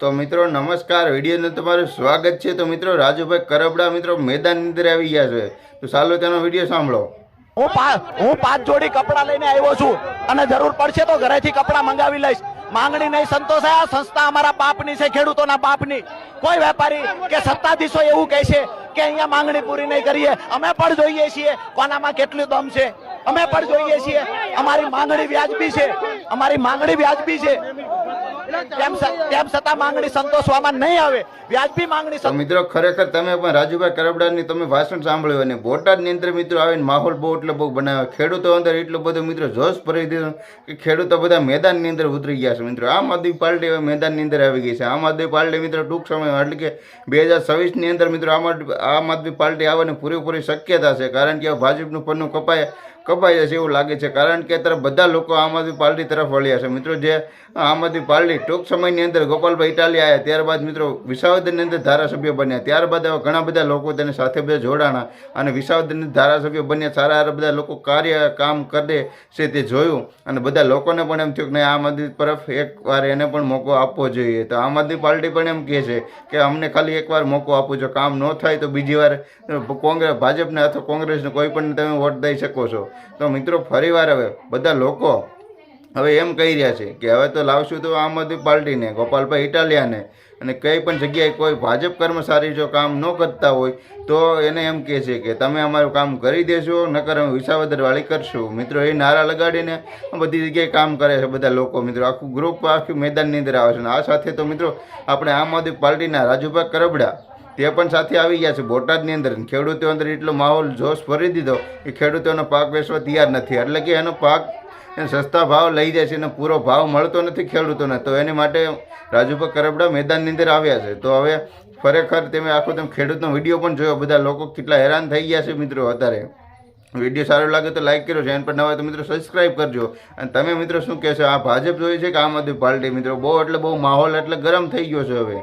તો મિત્રો નમસ્કાર, વિડીયોનું તમારું સ્વાગત છે। તો મિત્રો રાજુભાઈ કરબડા મિત્રો મેદાનની અંદર આવી ગયા છે, તો ચાલો તેનો વિડીયો સાંભળો। હું 5 જોડી કપડા લઈને આવ્યો છું અને જરૂર પડશે તો ઘરેથી કપડા મંગાવી લઈશ। માંગણી નહીં સંતોષાય, આ સંસ્થા અમારા બાપની છે, ખેડૂતોના બાપની। કોઈ વેપારી કે સત્તાધીશો એવું કહે છે કે અહીંયા માંગણી પૂરી નહીં કરીએ, અમે પણ જોઈએ છીએ કોનામાં કેટલું દમ છે, અમે પણ જોઈએ છીએ। અમારી માંગણી વ્યાજબી છે, અમારી માંગણી વ્યાજબી છે, તેમ છતાં માંગણી સંતોષવામાં નહીં આવે। વ્યાજબી માંગણી તો મિત્રો ખરેખર તમે પણ રાજુભાઈ કરબડાની તમે ભાષણ સાંભળ્યું અને બોટાદની અંદર મિત્રો આવીને માહોલ બહુ એટલે બહુ બનાવ્યો, ખેડૂતો અંદર એટલો બધો મિત્રો જોશ ભરી દીધો કે ખેડૂતો બધા મેદાનની અંદર ઉતરી ગયા છે। મિત્રો આમ આદમી પાર્ટી હવે મેદાનની અંદર આવી ગઈ છે। આમ આદમી પાર્ટી મિત્રો ટૂંક સમયમાં એટલે કે 2026ની અંદર મિત્રો આમ આદમી પાર્ટી આવવાની પૂરેપૂરી શક્યતા છે, કારણ કે ભાજપનું પન્નું કપાઈ જશે એવું લાગે છે, કારણ કે અત્યારે બધા લોકો આમ આદમી પાર્ટી તરફ વળ્યા છે। મિત્રો જે આમ આદમી પાર્ટી ટૂંક સમયની અંદર ગોપાલભાઈ ઇટાલિયા આવ્યા, ત્યારબાદ મિત્રો વિસાવદરની અંદર ધારાસભ્ય બન્યા, ત્યારબાદ હવે ઘણા બધા લોકો તેની સાથે બધા જોડાણા અને વિસાવદરની ધારાસભ્ય બન્યા, સારા બધા લોકો કામ કરે છે તે જોયું અને બધા લોકોને પણ એમ થયું કે નહીં આમ આદમી તરફ એકવાર એને પણ મોકો આપવો જોઈએ। તો આમ આદમી પાર્ટી પણ એમ કહે છે કે અમને ખાલી એકવાર મોકો આપો, જો કામ ન થાય તો બીજી વાર ભાજપને અથવા કોંગ્રેસને કોઈ પણ તમે વોટ દઈ શકો છો। તો મિત્રો ફરીવાર હવે બધા લોકો હવે એમ કહી રહ્યા છે કે હવે તો લાવશું તો આમ આદમી પાર્ટીને, ગોપાલભાઈ ઇટાલિયાને, અને કઈ પણ જગ્યાએ કોઈ ભાજપ કર્મચારી જો કામ ન કરતા હોય તો એને એમ કહે છે કે તમે અમારું કામ કરી દેશો, નકર અમે વિસાવદરવાળી કરશું। મિત્રો એ નારા લગાડીને બધી જગ્યાએ કામ કરે છે બધા લોકો। મિત્રો આખું ગ્રુપ આખું મેદાનની અંદર આવે છે અને આ સાથે તો મિત્રો આપણે આમ આદમી પાર્ટીના રાજુભાઈ કરબડા તે પણ સાથે આવી ગયા છે બોટાદની અંદર। ખેડૂતો અંદર એટલો માહોલ જોશ ભરી દીધો કે ખેડૂતોનો પાક વેચવા તૈયાર નથી, એટલે કે એનો પાક સસ્તા ભાવ લઈ જાય છે અને પૂરો ભાવ મળતો નથી ખેડૂતોને, તો એની માટે રાજુભાઈ કરબડા મેદાનની અંદર આવ્યા છે। તો હવે ખરેખર તમે ખેડૂતનો વિડીયો પણ જોયો, બધા લોકો કેટલા હેરાન થઈ ગયા છે। મિત્રો અત્યારે વિડીયો સારો લાગે તો લાઈક કરો, ચેનલ પર નવા હોય તો મિત્રો સબસ્ક્રાઈબ કરજો। અને તમે મિત્રો શું કહેશો, આ ભાજપ જોઈએ છે કે આમ આદમી પાર્ટી? મિત્રો બહુ એટલે બહુ માહોલ એટલે ગરમ થઈ ગયો છે હવે।